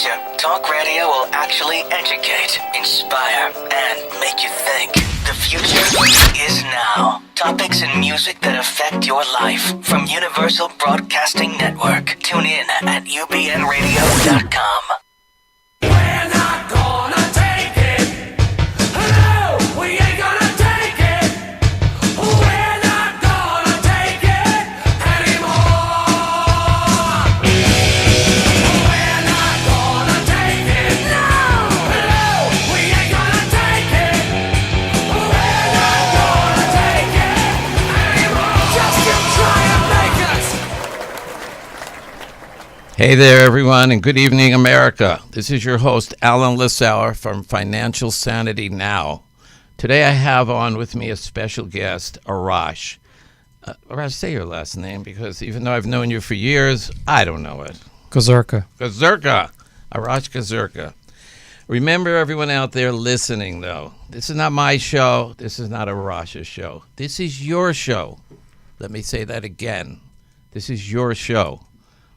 future, talk radio will actually educate, inspire, and make you think. The future is now. Topics and music that affect your life from Universal Broadcasting Network. Tune in at ubnradio.com. We're not gonna take it. No, we ain't gonna take it. We're not gonna take it anymore. We're not gonna take it. No, we ain't gonna take it. We're not gonna take it anymore. Just keep trying to make us. Hey there, everyone, and good evening, America. This is your host, Alan Lissauer from Financial Sanity Now. Today I have on with me a special guest, Arash. Arash, say your last name, because even though I've known you for years, I don't know it. Gazurka. Gazurka. Arash Gazurka. Remember, everyone out there listening, though, this is not my show. This is not Arash's show. This is your show. Let me say that again. This is your show.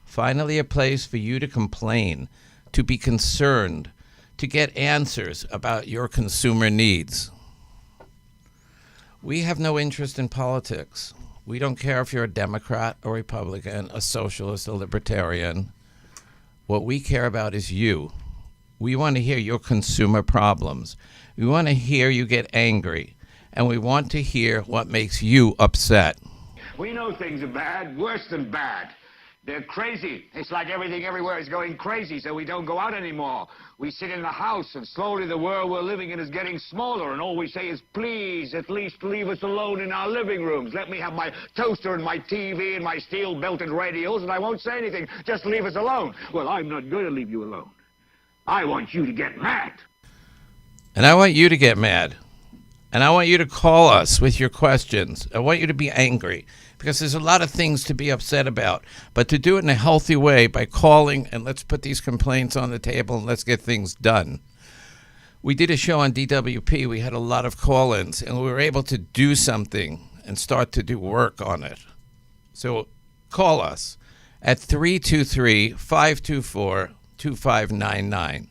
Finally, a place for you to complain, to be concerned, to get answers about your consumer needs. We have no interest in politics. We don't care if you're a Democrat or Republican, a socialist or libertarian. What we care about is you. We want to hear your consumer problems. We want to hear you get angry. And we want to hear what makes you upset. We know things are bad, worse than bad. They're crazy. It's like everything everywhere is going crazy, so we don't go out anymore. We sit in the house, and slowly the world we're living in is getting smaller, and all we say is, please, at least leave us alone in our living rooms. Let me have my toaster and my TV and my steel-belted radios, and I won't say anything. Just leave us alone. Well, I'm not going to leave you alone. I want you to get mad. And I want you to get mad. And I want you to call us with your questions. I want you to be angry. Because there's a lot of things to be upset about, but to do it in a healthy way by calling and let's put these complaints on the table and let's get things done. We did a show on DWP. We had a lot of call-ins, and we were able to do something and start to do work on it. So call us at 323-524-2599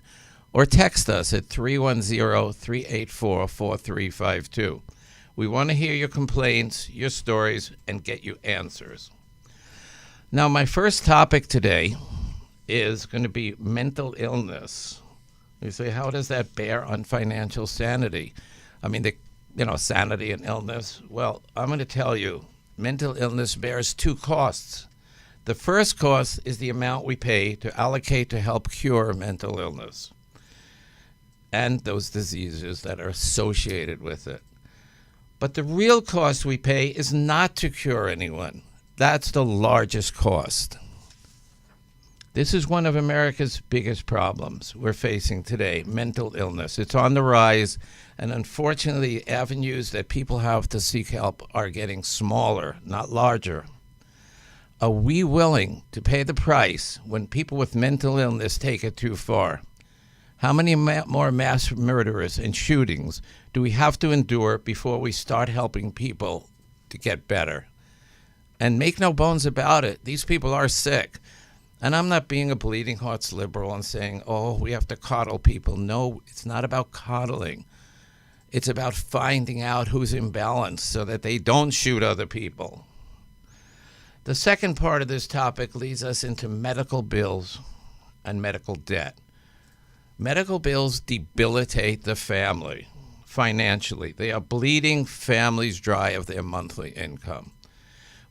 or text us at 310-384-4352. We want to hear your complaints, your stories, and get you answers. Now, my first topic today is going to be mental illness. You say, how does that bear on financial sanity? I mean, sanity and illness. Well, I'm going to tell you, mental illness bears two costs. The first cost is the amount we pay to allocate to help cure mental illness and those diseases that are associated with it. But the real cost we pay is not to cure anyone. That's the largest cost. This is one of America's biggest problems we're facing today, mental illness. It's on the rise, and unfortunately, avenues that people have to seek help are getting smaller, not larger. Are we willing to pay the price when people with mental illness take it too far? How many more mass murderers and shootings do we have to endure before we start helping people to get better? And make no bones about it, these people are sick. And I'm not being a bleeding hearts liberal and saying, oh, we have to coddle people. No, it's not about coddling. It's about finding out who's imbalanced so that they don't shoot other people. The second part of this topic leads us into medical bills and medical debt. Medical bills debilitate the family financially. They are bleeding families dry of their monthly income.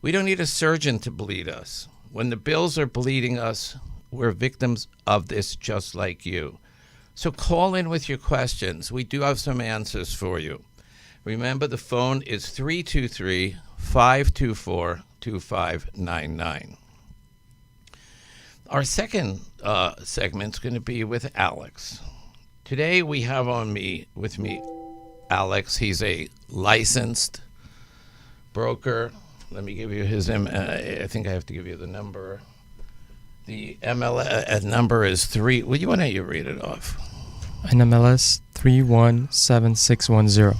We don't need a surgeon to bleed us. When the bills are bleeding us, we're victims of this just like you. So call in with your questions. We do have some answers for you. Remember, the phone is 323-524-2599. Our second segment's going to be with Alex. Today we have with me Alex. He's a licensed broker. Let me give you his, I think I have to give you the number. The MLS number is 3, well, why don't you read it off? NMLS 317610.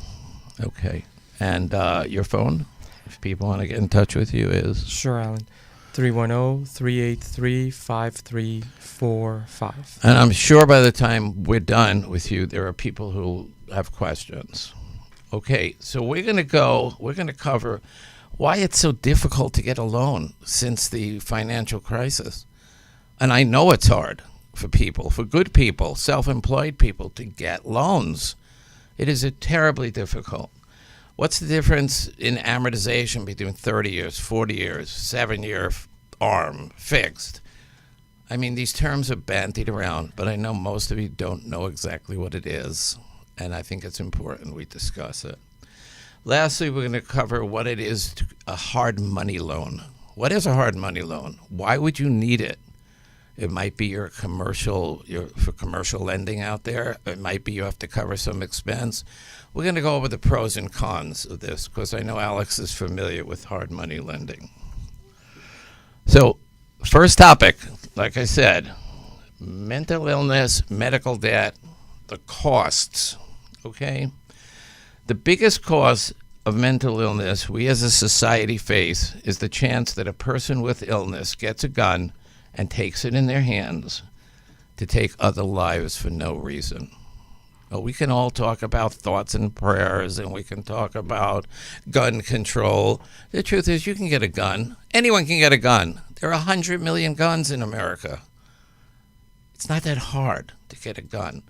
Okay. And your phone, if people want to get in touch with you, is? Sure, Alan. 310-383-5345. And I'm sure by the time we're done with you, there are people who have questions. Okay, so we're going to cover why it's so difficult to get a loan since the financial crisis. And I know it's hard for people, for good people, self-employed people to get loans. It is terribly difficult. What's the difference in amortization between 30 years, 40 years, 7-year ARM, fixed? I mean, these terms are bandied around, but I know most of you don't know exactly what it is, and I think it's important we discuss it. Lastly, we're going to cover what it is a hard money loan. What is a hard money loan? Why would you need it? It might be for commercial lending out there. It might be you have to cover some expense. We're going to go over the pros and cons of this because I know Alex is familiar with hard money lending. So, first topic, like I said, mental illness, medical debt, the costs, okay? The biggest cost of mental illness we as a society face is the chance that a person with illness gets a gun and takes it in their hands to take other lives for no reason. Well, we can all talk about thoughts and prayers, and we can talk about gun control. The truth is, you can get a gun. Anyone can get a gun. There are 100 million guns in America. It's not that hard to get a gun.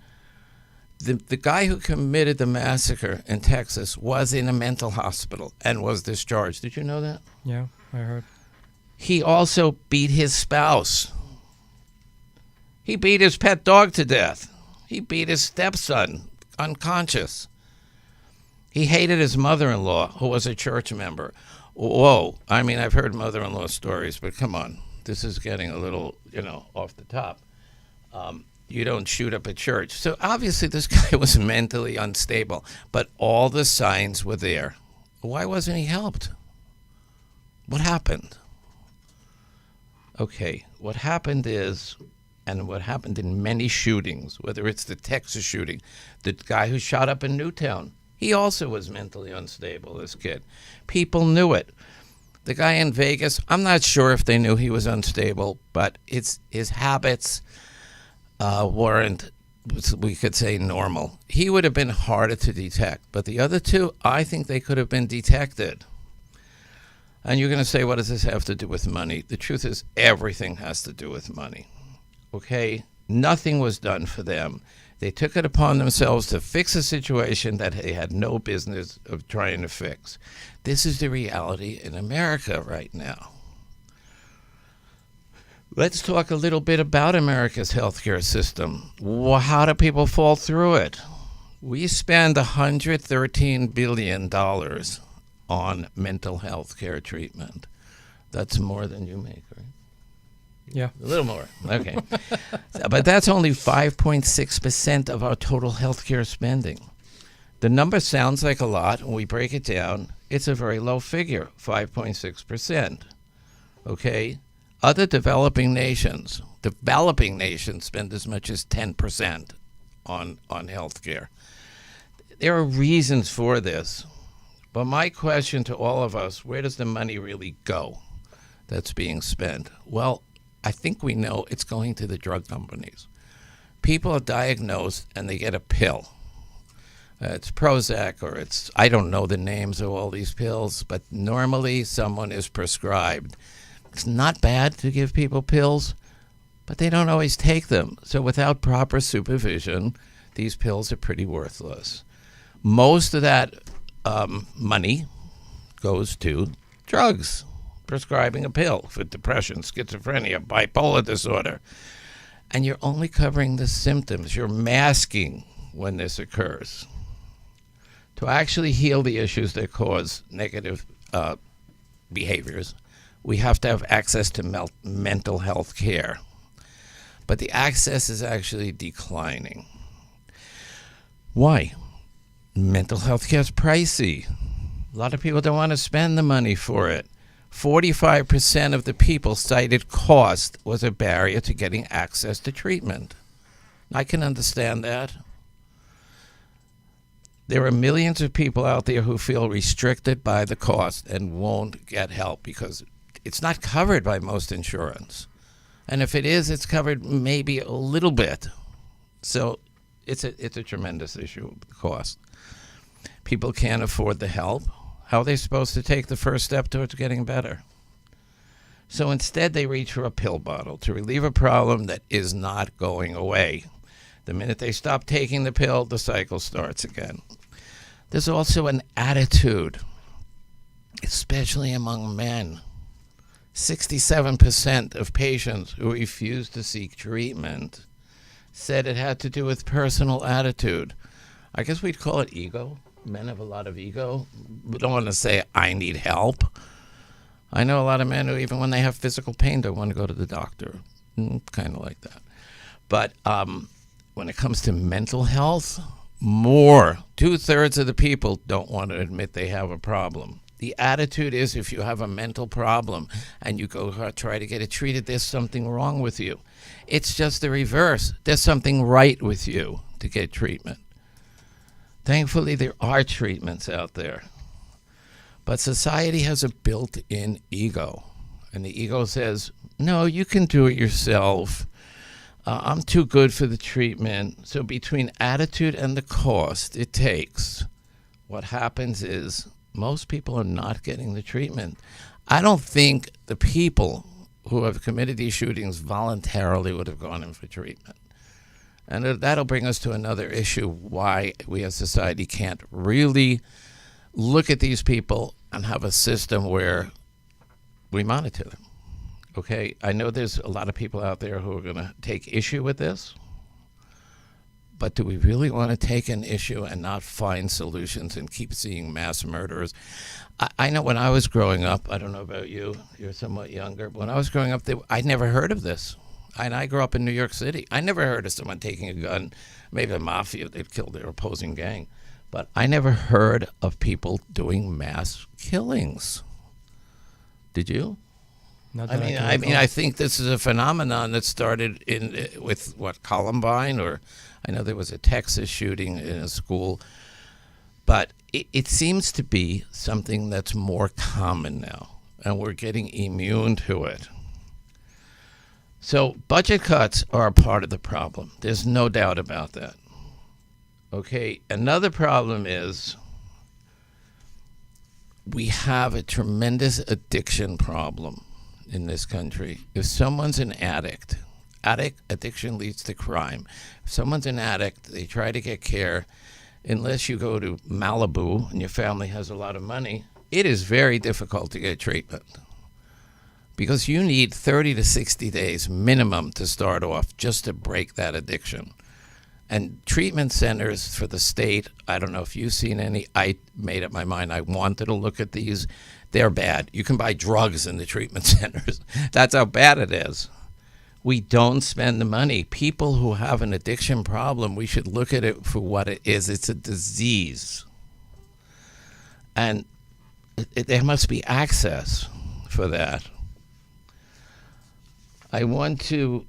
The guy who committed the massacre in Texas was in a mental hospital and was discharged. Did you know that? Yeah, I heard. He also beat his spouse. He beat his pet dog to death. He beat his stepson unconscious. He hated his mother-in-law, who was a church member. Whoa. I mean, I've heard mother-in-law stories, but come on. This is getting a little, off the top. You don't shoot up a church. So obviously this guy was mentally unstable, but all the signs were there. Why wasn't he helped? What happened? Okay, what happened is, and what happened in many shootings, whether it's the Texas shooting, the guy who shot up in Newtown, he also was mentally unstable, this kid. People knew it. The guy in Vegas, I'm not sure if they knew he was unstable, but his habits weren't, we could say, normal. He would have been harder to detect, but the other two, I think they could have been detected. And you're going to say, what does this have to do with money? The truth is, everything has to do with money. Okay? Nothing was done for them. They took it upon themselves to fix a situation that they had no business of trying to fix. This is the reality in America right now. Let's talk a little bit about America's healthcare system. How do people fall through it? We spend $113 billion on mental health care treatment. That's more than you make, right? Yeah. A little more. Okay. But that's only 5.6% of our total healthcare spending. The number sounds like a lot. When we break it down, it's a very low figure, 5.6%. Okay? Other developing nations spend as much as 10% on healthcare. There are reasons for this. But my question to all of us, where does the money really go that's being spent? Well, I think we know it's going to the drug companies. People are diagnosed and they get a pill. It's Prozac or I don't know the names of all these pills, but normally someone is prescribed. It's not bad to give people pills, but they don't always take them. So without proper supervision, these pills are pretty worthless. Most of that money goes to drugs, prescribing a pill for depression, schizophrenia, bipolar disorder. And you're only covering the symptoms. You're masking when this occurs. To actually heal the issues that cause negative behaviors, we have to have access to mental health care. But the access is actually declining. Why? Mental health care is pricey. A lot of people don't want to spend the money for it. 45% of the people cited cost was a barrier to getting access to treatment. I can understand that. There are millions of people out there who feel restricted by the cost and won't get help because it's not covered by most insurance. And if it is, it's covered maybe a little bit. So it's a tremendous issue of cost. People can't afford the help. How are they supposed to take the first step towards getting better? So instead, they reach for a pill bottle to relieve a problem that is not going away. The minute they stop taking the pill, the cycle starts again. There's also an attitude, especially among men. 67% of patients who refused to seek treatment said it had to do with personal attitude. I guess we'd call it ego. Men have a lot of ego. We don't want to say, I need help. I know a lot of men who, even when they have physical pain, don't want to go to the doctor. Kind of like that. But when it comes to mental health, more, 2/3 of the people don't want to admit they have a problem. The attitude is, if you have a mental problem and you go try to get it treated, there's something wrong with you. It's just the reverse. There's something right with you to get treatment. Thankfully, there are treatments out there. But society has a built-in ego. And the ego says, no, you can do it yourself. I'm too good for the treatment. So between attitude and the cost it takes, what happens is most people are not getting the treatment. I don't think the people who have committed these shootings voluntarily would have gone in for treatment. And that'll bring us to another issue, why we as society can't really look at these people and have a system where we monitor them. Okay, I know there's a lot of people out there who are going to take issue with this, but do we really want to take an issue and not find solutions and keep seeing mass murderers? I know when I was growing up, I don't know about you, you're somewhat younger, but when I was growing up, I never heard of this. And I grew up in New York City. I never heard of someone taking a gun, maybe the mafia, they'd kill their opposing gang. But I never heard of people doing mass killings. Did you? I think this is a phenomenon that started with Columbine, or I know there was a Texas shooting in a school. But it seems to be something that's more common now, and we're getting immune to it. So budget cuts are a part of the problem. There's no doubt about that. Okay, another problem is we have a tremendous addiction problem in this country. If someone's an addict, addiction leads to crime. If someone's an addict, they try to get care. Unless you go to Malibu and your family has a lot of money, it is very difficult to get treatment. Because you need 30 to 60 days minimum to start off just to break that addiction. And treatment centers for the state, I don't know if you've seen any. I made up my mind. I wanted to look at these. They're bad. You can buy drugs in the treatment centers. That's how bad it is. We don't spend the money. People who have an addiction problem, we should look at it for what it is. It's a disease. And there must be access for that. I want to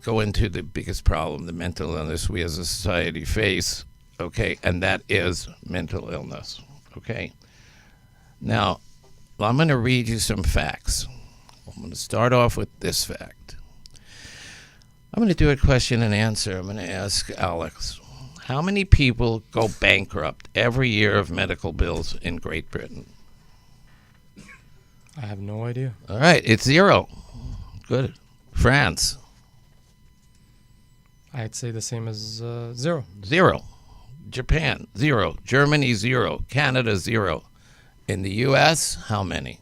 go into the biggest problem, the mental illness we as a society face, okay, and that is mental illness, okay? Now, I'm going to read you some facts. I'm going to start off with this fact. I'm going to do a question and answer. I'm going to ask Alex, how many people go bankrupt every year of medical bills in Great Britain? I have no idea. All right, it's 0. Good. France? I'd say the same as 0. 0. Japan? 0. Germany? 0. Canada? 0. In the U.S., how many?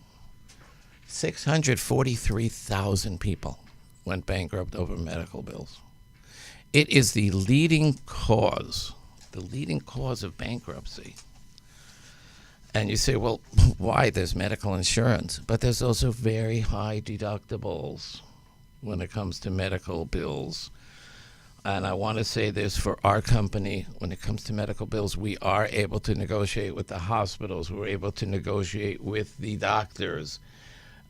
643,000 people went bankrupt over medical bills. It is the leading cause of bankruptcy. And you say, well, why? There's medical insurance. But there's also very high deductibles when it comes to medical bills. And I want to say this for our company, when it comes to medical bills, we are able to negotiate with the hospitals. We're able to negotiate with the doctors.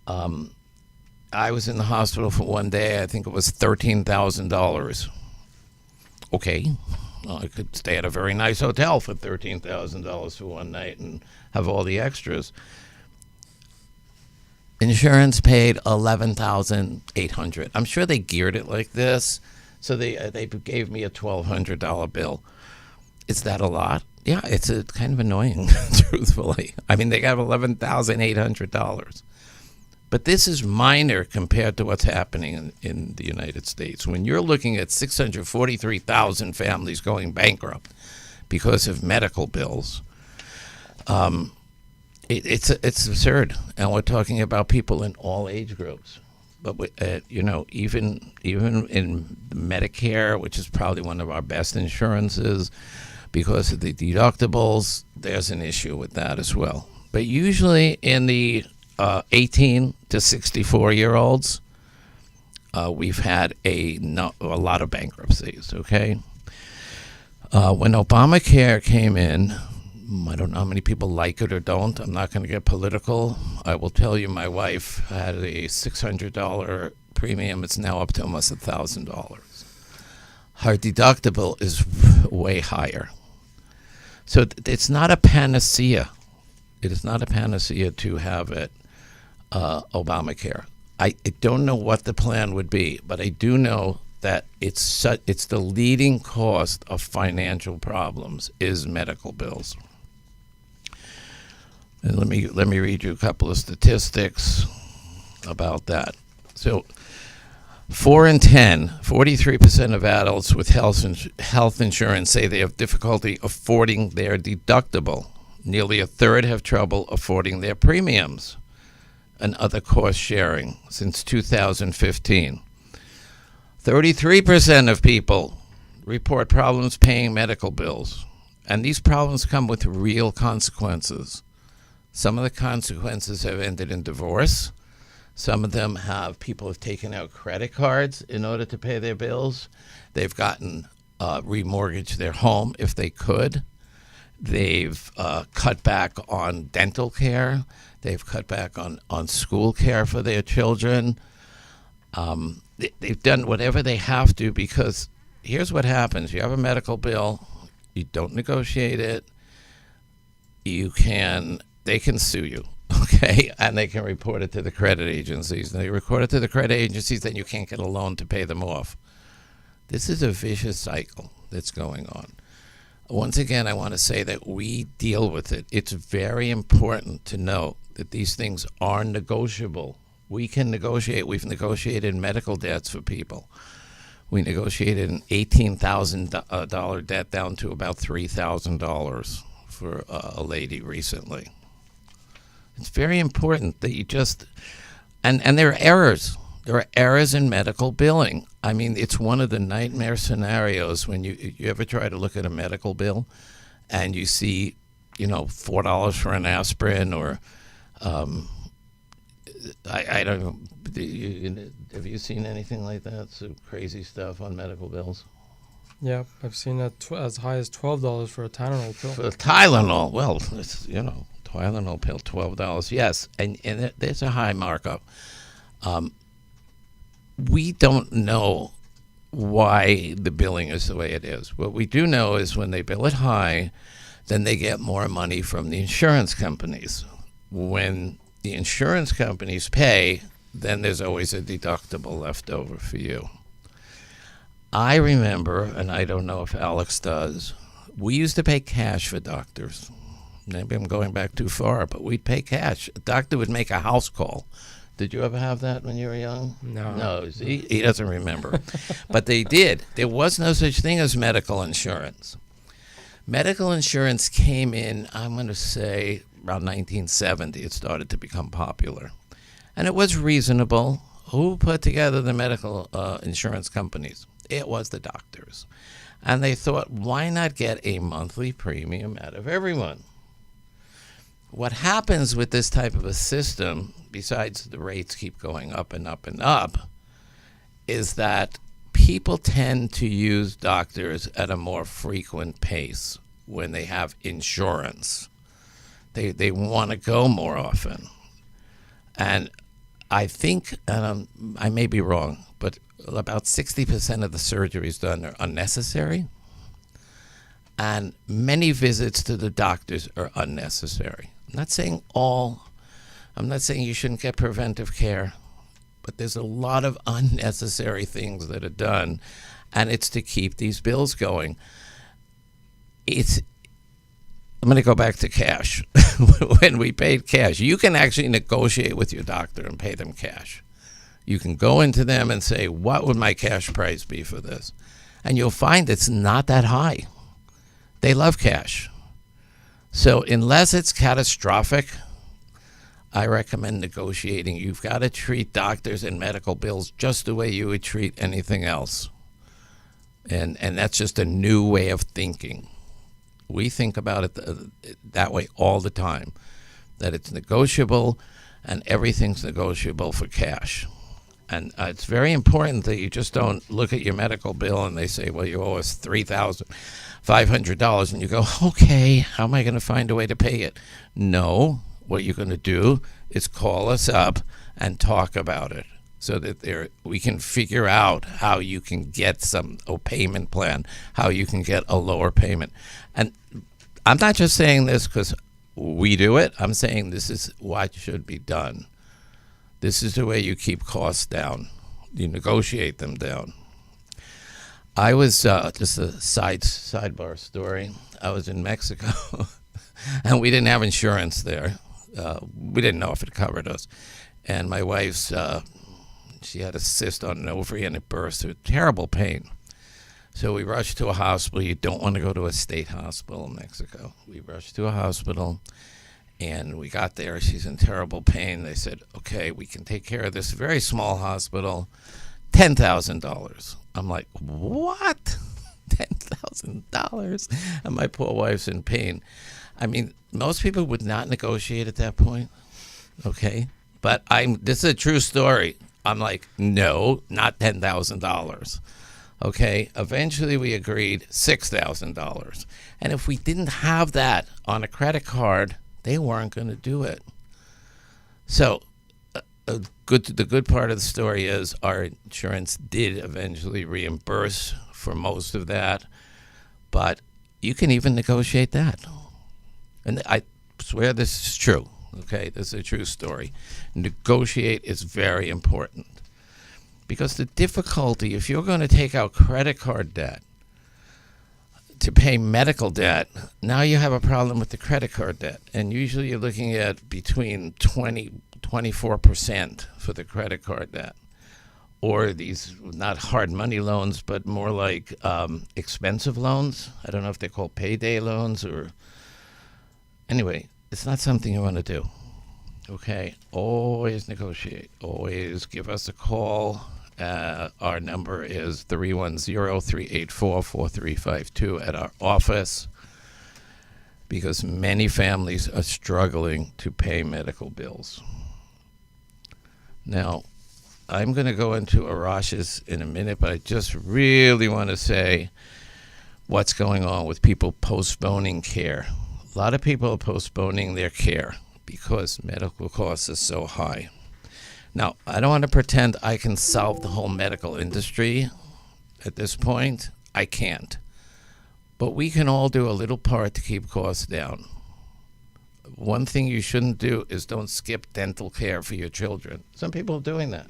I was in the hospital for one day. I think it was $13,000. Okay. Well, I could stay at a very nice hotel for $13,000 for one night and have all the extras. insurance paid $11,800. I'm sure they geared it like this, so they gave me a $1,200 bill. Is that a lot? Yeah, it's kind of annoying, truthfully. I mean, they got $11,800. But this is minor compared to what's happening in the United States. When you're looking at 643,000 families going bankrupt because of medical bills, it's absurd. And we're talking about people in all age groups. But even in Medicare, which is probably one of our best insurances, because of the deductibles, there's an issue with that as well. But usually in the 18 to 64-year-olds, we've had a lot of bankruptcies, okay? When Obamacare came in, I don't know how many people like it or don't. I'm not going to get political. I will tell you my wife had a $600 premium. It's now up to almost $1,000. Her deductible is way higher. So it's not a panacea. It is not a panacea to have it, Obamacare. I don't know what the plan would be, but I do know that it's the leading cause of financial problems is medical bills. And let me read you a couple of statistics about that. So 4 in 10, 43% of adults with health insurance say they have difficulty affording their deductible. Nearly a third have trouble affording their premiums and other cost sharing since 2015. 33% of people report problems paying medical bills, and these problems come with real consequences. Some of the consequences have ended in divorce. Some of them people have taken out credit cards in order to pay their bills. They've gotten remortgaged their home if they could. They've cut back on dental care. They've cut back on school care for their children. They've done whatever they have to, because here's what happens. You have a medical bill. You don't negotiate it. They can sue you. Okay, and they can report it to the credit agencies. They report it to the credit agencies, then you can't get a loan to pay them off. This is a vicious cycle that's going on. Once again, I want to say that we deal with it. It's very important to know that these things are negotiable. We can negotiate. We've negotiated medical debts for people. We negotiated an $18,000 debt down to about $3,000 for a lady recently. It's very important that you just, and there are errors. There are errors in medical billing. I mean, it's one of the nightmare scenarios when you ever try to look at a medical bill and you see, $4 for an aspirin, or I don't know. Have you seen anything like that? Some crazy stuff on medical bills? Yeah, I've seen as high as $12 for a Tylenol pill. For Tylenol, well, it's, Tylenol pill, $12. Yes, and there's a high markup. We don't know why the billing is the way it is. What we do know is when they bill it high, then they get more money from the insurance companies. When the insurance companies pay, then there's always a deductible left over for you. I remember, and I don't know if Alex does, we used to pay cash for doctors. Maybe I'm going back too far, but we'd pay cash. A doctor would make a house call. Did you ever have that when you were young? No, he doesn't remember. But they did. There was no such thing as medical insurance. Medical insurance came in, I'm going to say, around 1970. It started to become popular. And it was reasonable. Who put together the medical insurance companies? It was the doctors. And they thought, why not get a monthly premium out of everyone? What happens with this type of a system, besides the rates keep going up and up and up, is that people tend to use doctors at a more frequent pace when they have insurance. They want to go more often. And I think, I may be wrong, but about 60% of the surgeries done are unnecessary. And many visits to the doctors are unnecessary. I'm not saying all I'm not saying you shouldn't get preventive care, but there's a lot of unnecessary things that are done, and it's to keep these bills going. I'm going to go back to cash. When we paid cash, you can actually negotiate with your doctor and pay them cash. You can go into them and say, what would my cash price be for this? And you'll find it's not that high. They love cash. So unless it's catastrophic, I recommend negotiating. You've got to treat doctors and medical bills just the way you would treat anything else. And that's just a new way of thinking. We think about it that way all the time, that it's negotiable and everything's negotiable for cash. And it's very important that you just don't look at your medical bill and they say, well, you owe us $3,500. And you go, okay, how am I going to find a way to pay it? No, what you're going to do is call us up and talk about it so that we can figure out how you can get a payment plan, how you can get a lower payment. And I'm not just saying this because we do it. I'm saying this is what should be done. This is the way you keep costs down. You negotiate them down. I was, just a sidebar story, I was in Mexico, and we didn't have insurance there. We didn't know if it covered us. And my wife's, she had a cyst on an ovary and it burst with terrible pain. So we rushed to a hospital. You don't want to go to a state hospital in Mexico. We rushed to a hospital, and we got there. She's in terrible pain. They said, okay, we can take care of this very small hospital, $10,000. I'm like, what? $10,000? And my poor wife's in pain. I mean, most people would not negotiate at that point, okay? But this is a true story. I'm like, no, not $10,000. Okay, eventually we agreed $6,000. And if we didn't have that on a credit card, they weren't going to do it. So the good part of the story is our insurance did eventually reimburse for most of that, but you can even negotiate that. And I swear this is true. Okay, this is a true story. Negotiate is very important. Because the difficulty, if you're going to take out credit card debt to pay medical debt, now you have a problem with the credit card debt. And usually you're looking at between 24% for the credit card debt. Or these, not hard money loans, but more like expensive loans. I don't know if they're called payday loans or... Anyway, it's not something you want to do. Okay, always negotiate. Always give us a call. Our number is 310-384-4352 at our office, because many families are struggling to pay medical bills. Now, I'm going to go into Arash's in a minute, but I just really want to say what's going on with people postponing care. A lot of people are postponing their care because medical costs are so high. Now, I don't want to pretend I can solve the whole medical industry at this point. I can't. But we can all do a little part to keep costs down. One thing you shouldn't do is don't skip dental care for your children. Some people are doing that.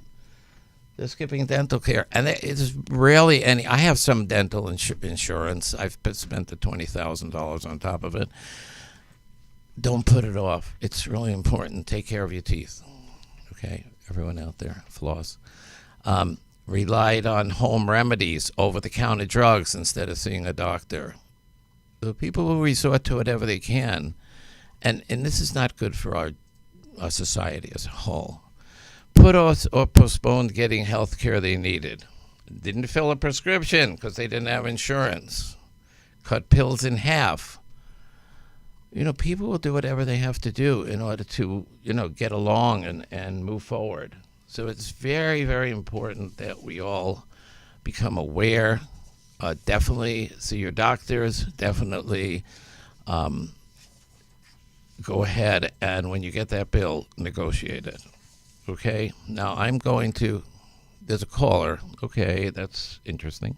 They're skipping dental care. And it's rarely any. I have some dental insurance. I've spent the $20,000 on top of it. Don't put it off. It's really important. Take care of your teeth. Okay, everyone out there, floss. Relied on home remedies, over-the-counter drugs instead of seeing a doctor. The people will resort to whatever they can. And this is not good for our society as a whole. Put off or postponed getting health care they needed. Didn't fill a prescription because they didn't have insurance. Cut pills in half. People will do whatever they have to do in order to, get along and move forward. So it's very, very important that we all become aware. Definitely see your doctors. Definitely go ahead and when you get that bill, negotiate it. Okay? Now there's a caller. Okay, that's interesting.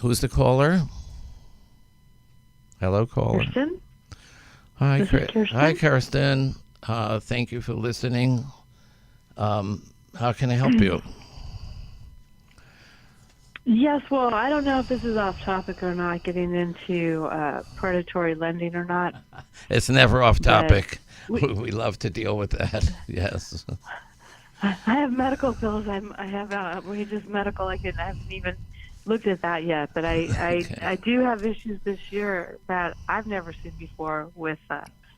Who's the caller? Hello, caller. Kirsten? Hi, This is Kirsten. Hi, Kirsten. Thank you for listening. How can I help you? Yes, well, I don't know if this is off topic or not, getting into predatory lending or not. It's never off topic. we- We love to deal with that. Yes. I have medical bills. I have wages medical. I haven't even looked at that yet, but I do have issues this year that I've never seen before with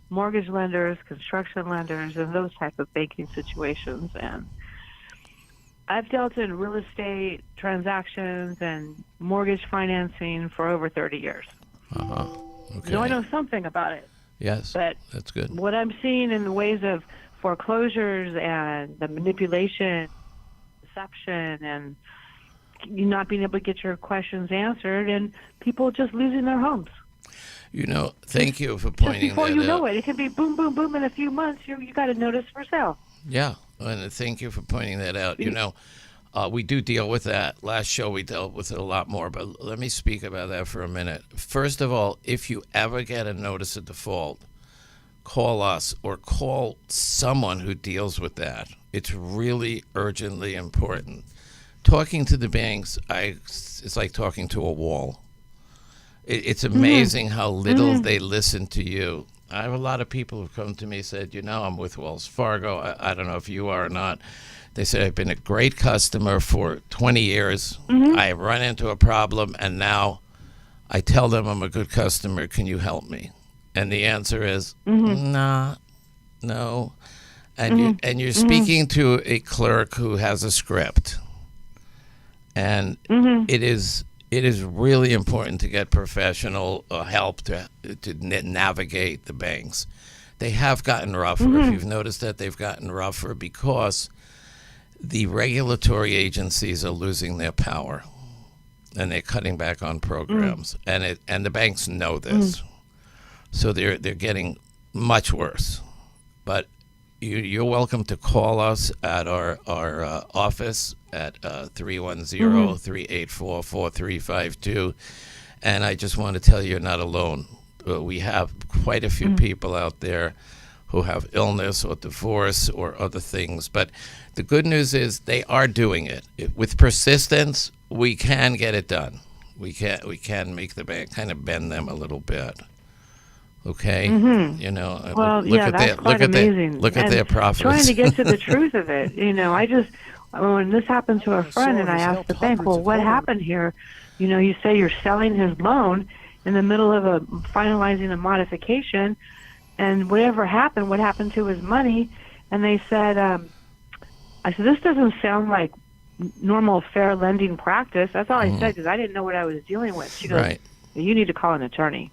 mortgage lenders, construction lenders, and those type of banking situations. And I've dealt in real estate transactions and mortgage financing for over 30 years. Okay. So I know something about it. Yes. But That's good. what I'm seeing in the ways of foreclosures and the manipulation, deception, and you not being able to get your questions answered, and people just losing their homes. Thank you for Just pointing before that you out. know it can be boom, boom, boom. In a few months, you got a notice for sale. Yeah, and thank you for pointing that out. We do deal with that. Last show we dealt with it a lot more, but let me speak about that for a minute. First of all, if you ever get a notice of default, call us or call someone who deals with that. It's really urgently important. Talking to the banks, it's like talking to a wall. It's amazing how little they listen to you. I have a lot of people who've come to me and said, I'm with Wells Fargo. I don't know if you are or not. They said, I've been a great customer for 20 years. I run into a problem, and now I tell them I'm a good customer. Can you help me? And the answer is, nah, no. And you're speaking to a clerk who has a script. And it is really important to get professional help to navigate the banks. They have gotten rougher. If you've noticed that, they've gotten rougher because the regulatory agencies are losing their power, and they're cutting back on programs, and the banks know this, so they're getting much worse. But you're welcome to call us at our office at 310-384-4352. And I just want to tell you, you're not alone. We have quite a few people out there who have illness or divorce or other things. But the good news is they are doing it. With persistence, we can get it done. We can make the bank kind of bend them a little bit. Okay, Well, that's quite amazing. Look at their profits. Trying to get to the truth of it. When this happened to a friend, and I asked the bank, well, what happened here? You say you're selling his loan in the middle of finalizing a modification, and what happened to his money? And they said, I said, this doesn't sound like normal fair lending practice. That's all I said, because I didn't know what I was dealing with. She goes, you need to call an attorney.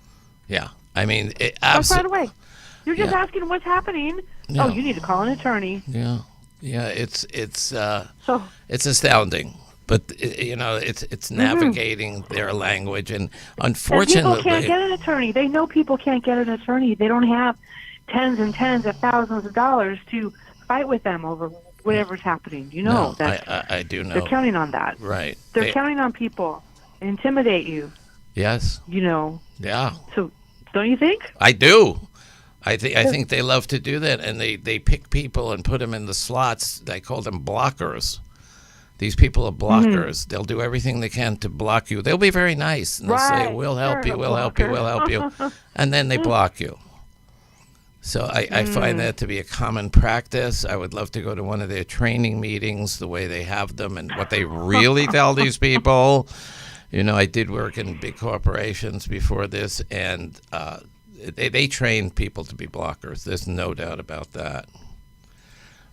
Yeah. I mean, That's right away. You're just asking what's happening. Yeah. Oh, you need to call an attorney. Yeah, it's astounding, but it's navigating their language, and unfortunately, and people can't get an attorney. They know people can't get an attorney. They don't have tens and tens of thousands of dollars to fight with them over whatever's happening. I do know. They're counting on that. Right. They're counting on people to intimidate you. Yes. Yeah. So. Don't you think? I do. I think they love to do that, and they pick people and put them in the slots. They call them blockers. These people are blockers. They'll do everything they can to block you. They'll be very nice, and they'll say, we'll help you, we'll help you, we'll help you. And then they block you. So I find that to be a common practice. I would love to go to one of their training meetings, the way they have them, and what they really tell these people. I did work in big corporations before this, and they train people to be blockers. There's no doubt about that.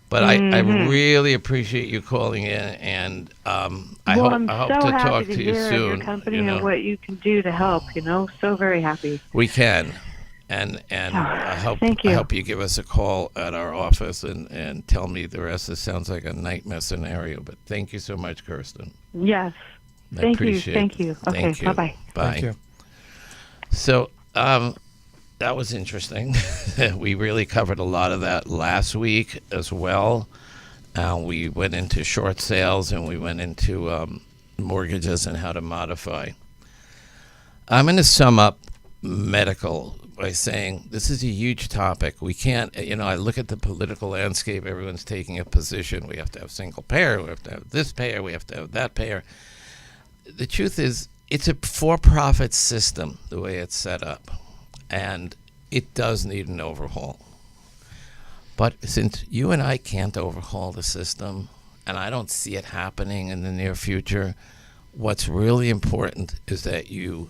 But I really appreciate you calling in, and I hope to talk to you soon. Your company and what you can do to help. So very happy. We can, and I hope you give us a call at our office and tell me the rest. It sounds like a nightmare scenario, but thank you so much, Kirsten. Yes. Thank you. Okay, bye-bye. Bye. Thank you. So that was interesting. We really covered a lot of that last week as well. We went into short sales, and we went into mortgages and how to modify. I'm going to sum up medical by saying this is a huge topic. We can't, I look at the political landscape, everyone's taking a position. We have to have single payer, we have to have this payer, we have to have that payer. The truth is, it's a for-profit system, the way it's set up, and it does need an overhaul. But since you and I can't overhaul the system, and I don't see it happening in the near future, what's really important is that you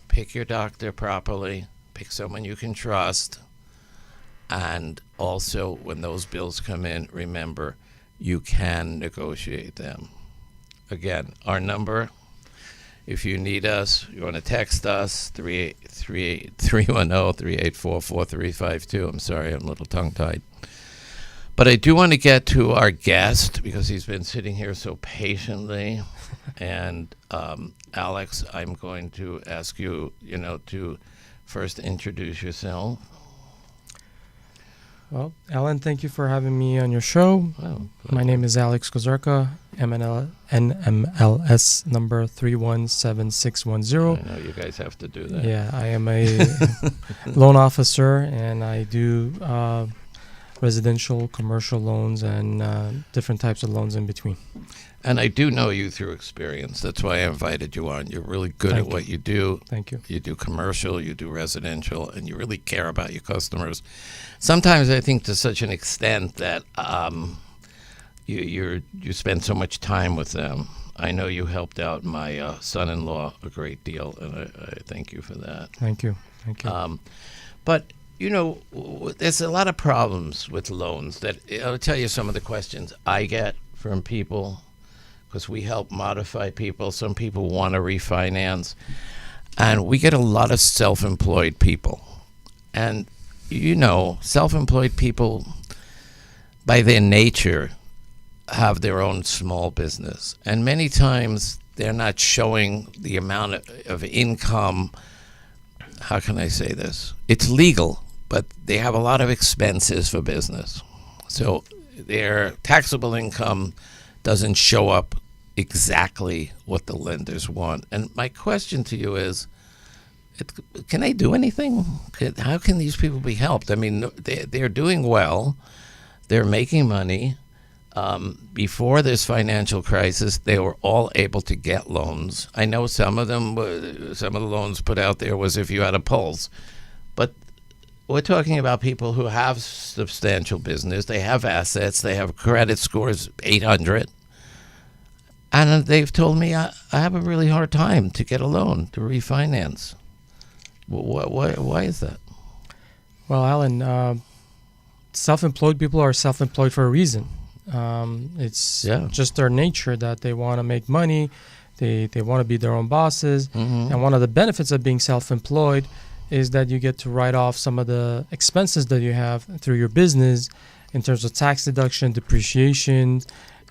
pick your doctor properly, pick someone you can trust, and also when those bills come in, remember, you can negotiate them. Again, our number, if you need us, you want to text us, 310-384-4352. I'm sorry, I'm a little tongue-tied. But I do want to get to our guest because he's been sitting here so patiently. And Alex, I'm going to ask you, to first introduce yourself. Well, Alan, thank you for having me on your show. Oh, My name is Alex Kozarka, NMLS number 317610. I know you guys have to do that. Yeah, I am a loan officer, and I do residential, commercial loans, and different types of loans in between. And I do know you through experience. That's why I invited you on. You're really good at what you do. Thank you. You do commercial, you do residential, and you really care about your customers. Sometimes I think to such an extent that you spend so much time with them. I know you helped out my son-in-law a great deal, and I thank you for that. Thank you. Thank you. But there's a lot of problems with loans. That I'll tell you some of the questions I get from people, because we help modify people. Some people want to refinance, and we get a lot of self-employed people. And self-employed people, by their nature, have their own small business, and many times they're not showing the amount of income. How can I say this? It's legal, but they have a lot of expenses for business. So their taxable income doesn't show up exactly what the lenders want. And my question to you is, can they do anything? How can these people be helped? I mean, they're doing well. They're making money. Before this financial crisis, they were all able to get loans. I know some of the loans put out there was if you had a pulse. But we're talking about people who have substantial business. They have assets. They have credit scores 800. And they've told me I have a really hard time to get a loan to refinance. Why is that? Well, Alan, self-employed people are self-employed for a reason. It's just their nature that they want to make money. They want to be their own bosses. Mm-hmm. And one of the benefits of being self-employed is that you get to write off some of the expenses that you have through your business in terms of tax deduction, depreciation,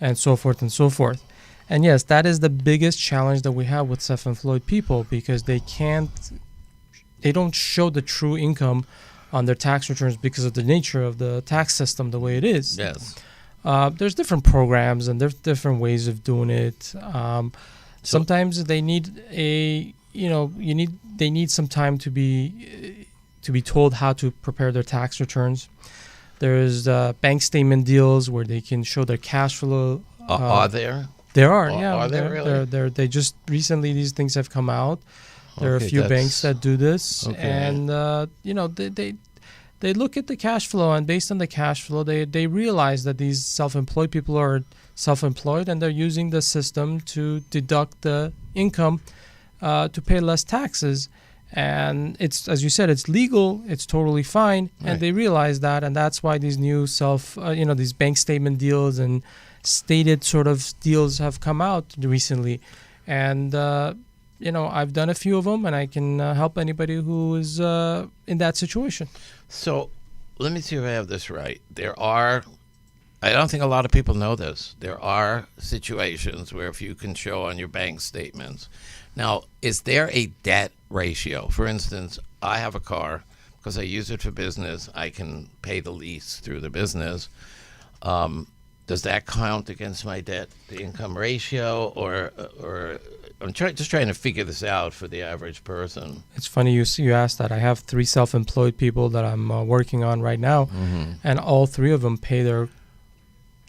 and so forth and so forth. And yes, that is the biggest challenge that we have with self-employed people, because they don't show the true income on their tax returns because of the nature of the tax system the way it is. Yes. There's different programs and there's different ways of doing it. Sometimes they need they need some time to be told how to prepare their tax returns. There's bank statement deals where they can show their cash flow. Are there? There are, yeah. Are there really? They just recently these things have come out. There are a few banks that do this, and they look at the cash flow, and based on the cash flow, they realize that these self-employed people are self-employed, and they're using the system to deduct the income to pay less taxes. And it's, as you said, it's legal, it's totally fine, and they realize that, and that's why these new these bank statement deals and stated sort of deals have come out recently. And I've done a few of them, and I can help anybody who is in that situation. So let me see if I have this right. I don't think a lot of people know this. There are situations where if you can show on your bank statements. Now, is there a debt ratio? For instance, I have a car because I use it for business. I can pay the lease through the business. does that count against my debt to income ratio, or I'm just trying to figure this out for the average person. It's funny you asked that. I have 3 self-employed people that I'm working on right now, and all 3 of them pay their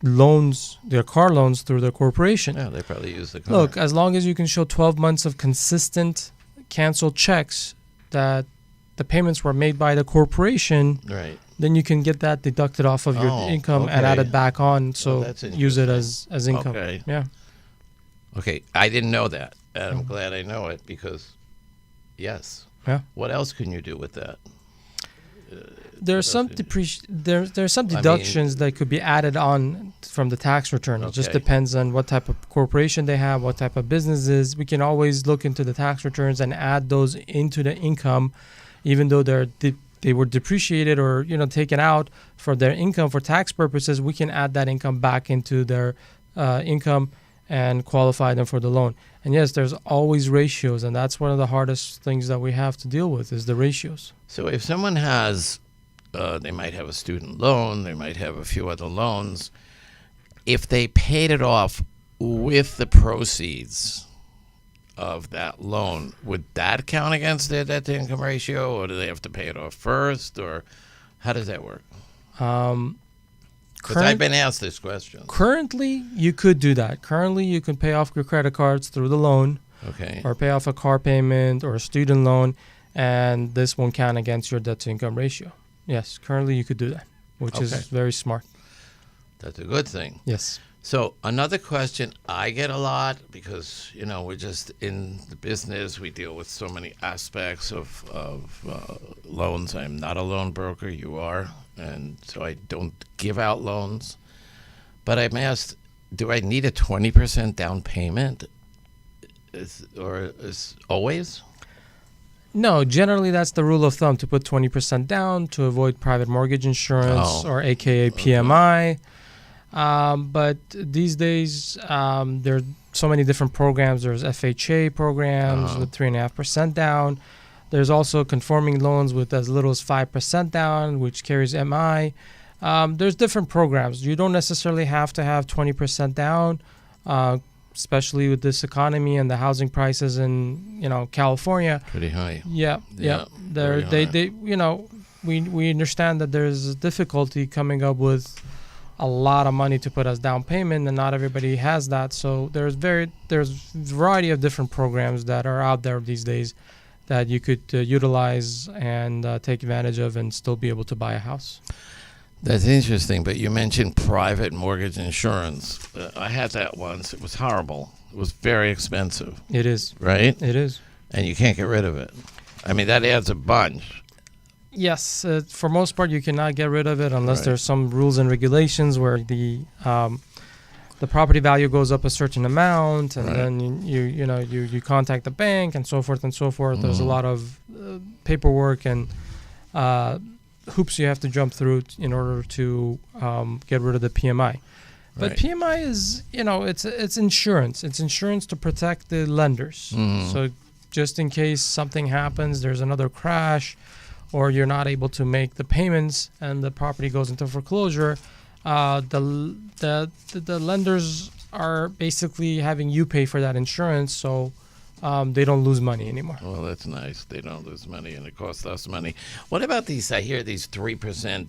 loans, their car loans, through their corporation. Yeah, they probably use the car. Look, as long as you can show 12 months of consistent canceled checks that the payments were made by the corporation, right, then you can get that deducted off of your income and add it back on. So use it as income. Okay. Yeah. Okay, I didn't know that, and I'm glad I know it because, yes. Yeah. What else can you do with that? There's some there's some deductions that could be added on from the tax return. It just depends on what type of corporation they have, what type of business is. We can always look into the tax returns and add those into the income, even though they were depreciated or taken out for their income for tax purposes. We can add that income back into their income and qualify them for the loan. And yes, there's always ratios, and that's one of the hardest things that we have to deal with is the ratios. So if someone has, they might have a student loan, they might have a few other loans. If they paid it off with the proceeds of that loan, would that count against their debt to income ratio, or do they have to pay it off first, or how does that work? Because I've been asked this question. Currently, you could do that. Currently, you can pay off your credit cards through the loan, or pay off a car payment or a student loan, and this won't count against your debt to income ratio. Yes, currently you could do that, which is very smart. That's a good thing. Yes. So another question I get a lot, because we're just in the business, we deal with so many aspects of loans. I'm not a loan broker, you are, and so I don't give out loans. But I'm asked, do I need a 20% down payment? Is always? No, generally that's the rule of thumb, to put 20% down to avoid private mortgage insurance, or AKA PMI. But these days, there are so many different programs. There's FHA programs with 3.5% down. There's also conforming loans with as little as 5% down, which carries MI. There's different programs. You don't necessarily have to have 20% down, especially with this economy and the housing prices in California. Pretty high. Yeah. We understand that there's difficulty coming up with a lot of money to put as down payment, and not everybody has that. So there's a variety of different programs that are out there these days that you could utilize and take advantage of and still be able to buy a house. That's interesting, but you mentioned private mortgage insurance. I had that once. It was horrible. It was very expensive. It is. Right? It is. And you can't get rid of it. I mean, that adds a bunch. Yes, for most part, you cannot get rid of it unless there's some rules and regulations where the property value goes up a certain amount, and then you contact the bank and so forth and so forth. There's a lot of paperwork and hoops you have to jump through in order to get rid of the PMI. But PMI is, it's insurance. It's insurance to protect the lenders. So just in case something happens, there's another crash, or you're not able to make the payments and the property goes into foreclosure, the lenders are basically having you pay for that insurance, so they don't lose money anymore. Well, that's nice. They don't lose money, and it costs us money. What about these? I hear these 3%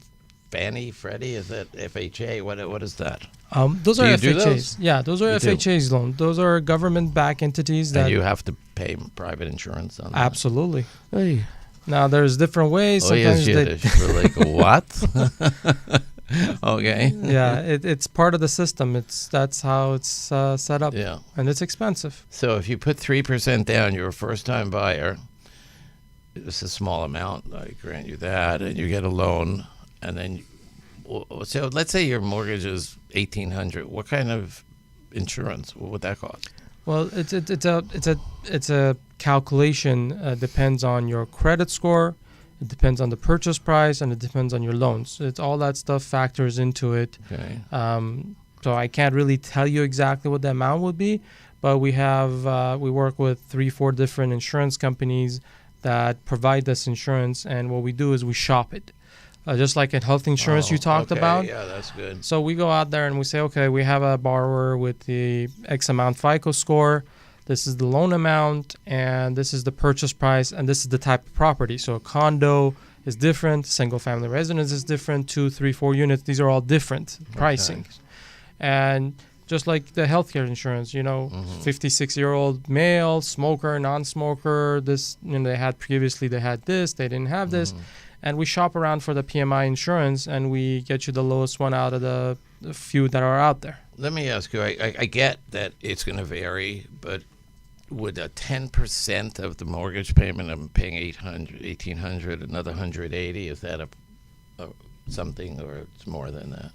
Fannie, Freddie. Is that FHA? What is that? Those are FHAs. Those? Yeah, those are FHA's loans. Those are government-backed entities that you have to pay private insurance on that. Absolutely. Hey. Now, there's different ways. Sometimes we're like, what? Okay. Yeah, it's part of the system. That's how it's set up. Yeah. And it's expensive. So if you put 3% down, you're a first-time buyer. It's a small amount, I grant you that, and you get a loan, and then so let's say your mortgage is $1,800. What kind of insurance? What would that cost? Well, it's a calculation. Depends on your credit score. It depends on the purchase price, and it depends on your loans. It's all that stuff factors into it. Okay. So I can't really tell you exactly what the amount would be, but we work with 3-4 different insurance companies that provide this insurance, and what we do is we shop it. just like in health insurance you talked okay. about. Yeah, that's good. So we go out there and we say, okay, we have a borrower with the X amount FICO score. This is the loan amount, and this is the purchase price, and this is the type of property. So a condo is different, single-family residence is different, 2, 3, 4 units. These are all different pricing. And just like the healthcare insurance, 56-year-old male, smoker, non-smoker, this, they had previously, they had this, they didn't have this. And we shop around for the PMI insurance, and we get you the lowest one out of the few that are out there. Let me ask you, I get that it's going to vary, but would a 10% of the mortgage payment, I'm paying $1,800, another $180, is that a something, or it's more than that?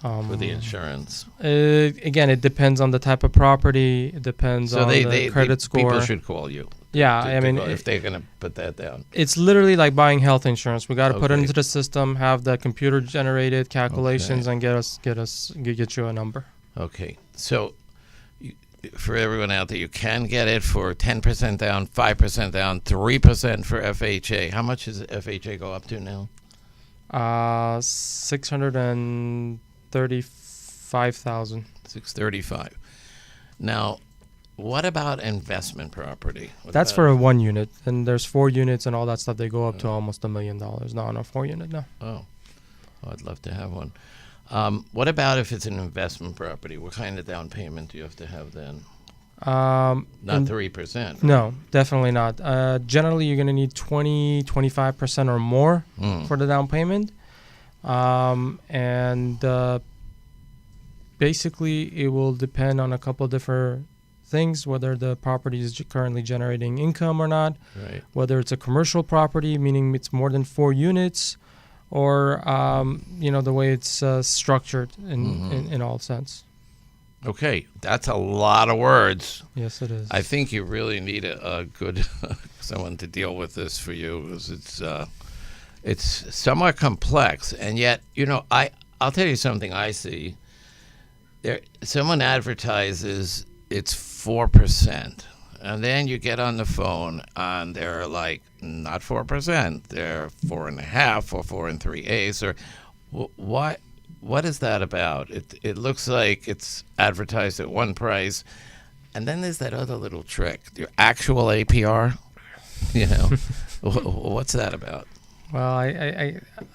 For the insurance. Again, it depends on the type of property. It depends on the credit score. People should call you. Yeah, if they're going to put that down. It's literally like buying health insurance. We got to put it into the system, have the computer generated calculations, and get you a number. Okay, so for everyone out there, you can get it for 10% down, 5% down, 3% for FHA. How much does FHA go up to now? 635,000. 635. Now, what about investment property? That's for a 1 unit, and there's 4 units and all that stuff. They go up to almost $1 million. No, 4 unit, no. Oh, I'd love to have one. What about if it's an investment property? What kind of down payment do you have to have then? Not 3%. Right? No, definitely not. Generally, you're going to need 25% or more for the down payment. Basically, it will depend on a couple of different things, whether the property is currently generating income or not, right. Whether it's a commercial property, meaning it's more than 4 units, or the way it's structured in all sense. Okay, that's a lot of words. Yes, it is. I think you really need a good someone to deal with this for you, because it's somewhat complex, and yet I'll tell you something I see. Someone advertises it's 4%, and then you get on the phone and they're like, not 4%, they're 4.5 or 4 3/8, or what is that about? It looks like it's advertised at one price, and then there's that other little trick, your actual APR. What's that about? Well,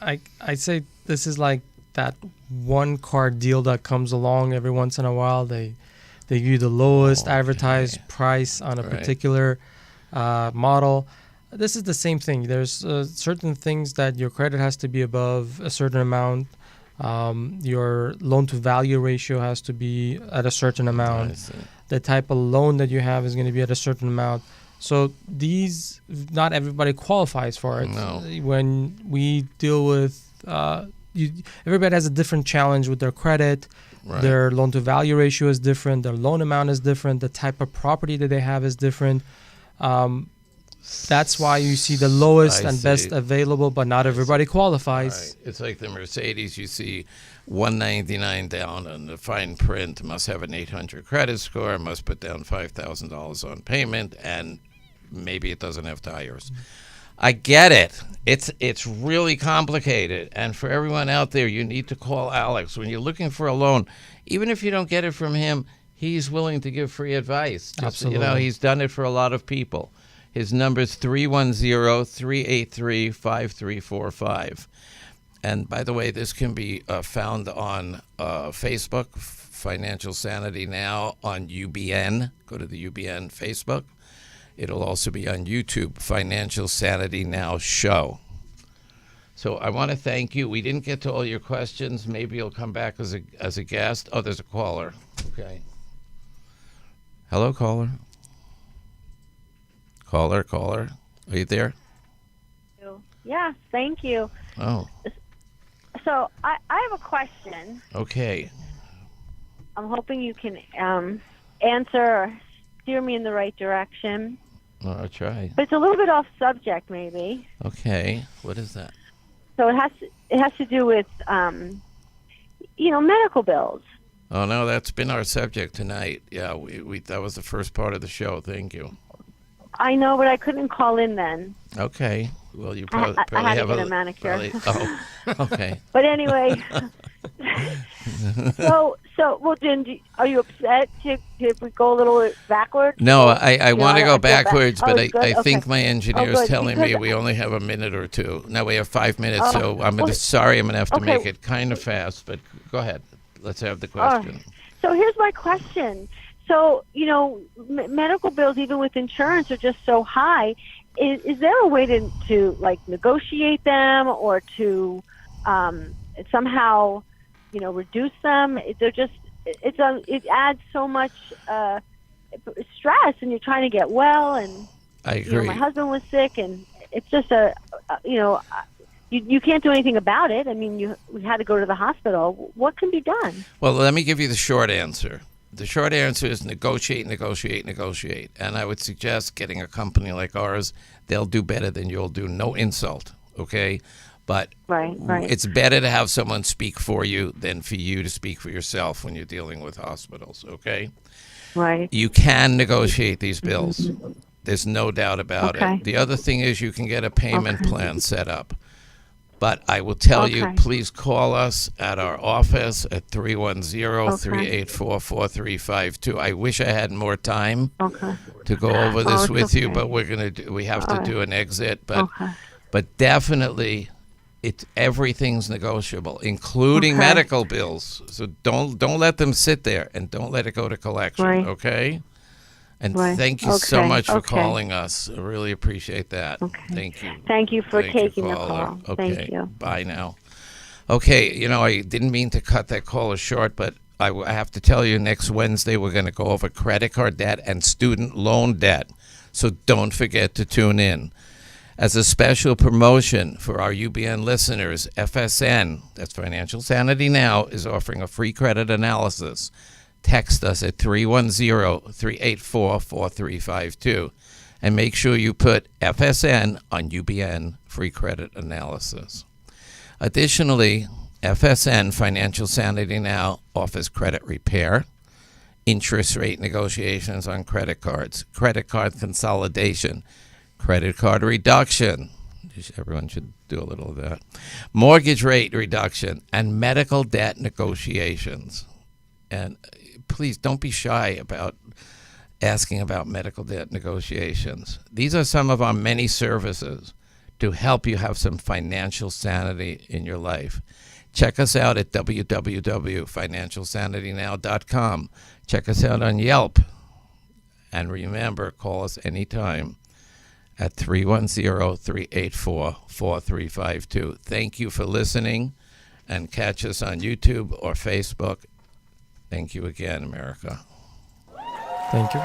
I say this is like that one car deal that comes along every once in a while. They give you the lowest advertised price on a particular model. This is the same thing. There's certain things that your credit has to be above a certain amount. Your loan-to-value ratio has to be at a certain amount. The type of loan that you have is going to be at a certain amount. So not everybody qualifies for it. No. When we deal with, everybody has a different challenge with their credit. Right. Their loan-to-value ratio is different. Their loan amount is different. The type of property that they have is different. That's why you see the lowest and best available, but not everybody qualifies. Right. It's like the Mercedes. You see $199 down on the fine print, must have an 800 credit score, must put down $5,000 on payment, and maybe it doesn't have tires. I get it. It's really complicated. And for everyone out there, you need to call Alex. When you're looking for a loan, even if you don't get it from him, he's willing to give free advice. Absolutely. He's done it for a lot of people. His number is 310-383-5345. And by the way, this can be found on Facebook, Financial Sanity Now, on UBN. Go to the UBN Facebook. It'll also be on YouTube, Financial Sanity Now Show. So I want to thank you. We didn't get to all your questions. Maybe you'll come back as a guest. Oh, there's a caller. Okay. Hello, caller. Caller. Are you there? Yeah, thank you. Oh. So I have a question. Okay. I'm hoping you can answer or steer me in the right direction. I'll try. But it's a little bit off subject, maybe. Okay. What is that? So it has to do with medical bills. Oh no, that's been our subject tonight. Yeah, we that was the first part of the show. Thank you. I know, but I couldn't call in then. Okay. Well, you I had probably to have get a manicure. Oh, okay. But anyway, so well, Jen, are you upset if we go a little bit backwards? No, Or, I want to I go feel bad. backwards, Oh, but it's good? I think Okay. my engineer is good, telling me because- we only have a minute or two. Now we have 5 minutes, Oh, so I'm well, sorry I'm going to have to okay. make it kind of fast, but go ahead. Let's have the All right. question. So here's my question. So, medical bills, even with insurance, are just so high. Is there a way to like negotiate them or to somehow, reduce them? It adds so much stress, and you're trying to get well. And I agree. my husband was sick, and it's just you can't do anything about it. I mean, we had to go to the hospital. What can be done? Well, let me give you the short answer. The short answer is negotiate. And I would suggest getting a company like ours. They'll do better than you'll do. No insult, okay? But Right. it's better to have someone speak for you than for you to speak for yourself when you're dealing with hospitals, okay? Right. You can negotiate these bills. There's no doubt about Okay. it. The other thing is you can get a payment plan set up. But I will tell you, Okay. please call us at our office at 310-384-4352. I wish I had more time Okay. to go over this it's with you, okay. but we have to do an exit. Okay. But definitely, everything's negotiable, including Okay. medical bills. So don't let them sit there, and don't let it go to collection. Right. Okay. And Right. thank you so Okay. much for Okay. calling us. I really appreciate that. Okay. Thank you. Thank you for Thank you, taking the caller. call. Okay. Thank you. Bye now. Okay, I didn't mean to cut that caller short, but I have to tell you, next Wednesday we're going to go over credit card debt and student loan debt. So don't forget to tune in. As a special promotion for our UBN listeners, FSN, that's Financial Sanity Now, is offering a free credit analysis. Text us at 310-384-4352 and make sure you put FSN on UBN free credit analysis. Additionally, FSN Financial Sanity Now offers credit repair, interest rate negotiations on credit cards, credit card consolidation, credit card reduction. Everyone should do a little of that. Mortgage rate reduction and medical debt negotiations. And please don't be shy about asking about medical debt negotiations. These are some of our many services to help you have some financial sanity in your life. Check us out at www.financialsanitynow.com. Check us out on Yelp. And remember, call us anytime at 310-384-4352. Thank you for listening, and catch us on YouTube or Facebook. Thank you again, America. Thank you.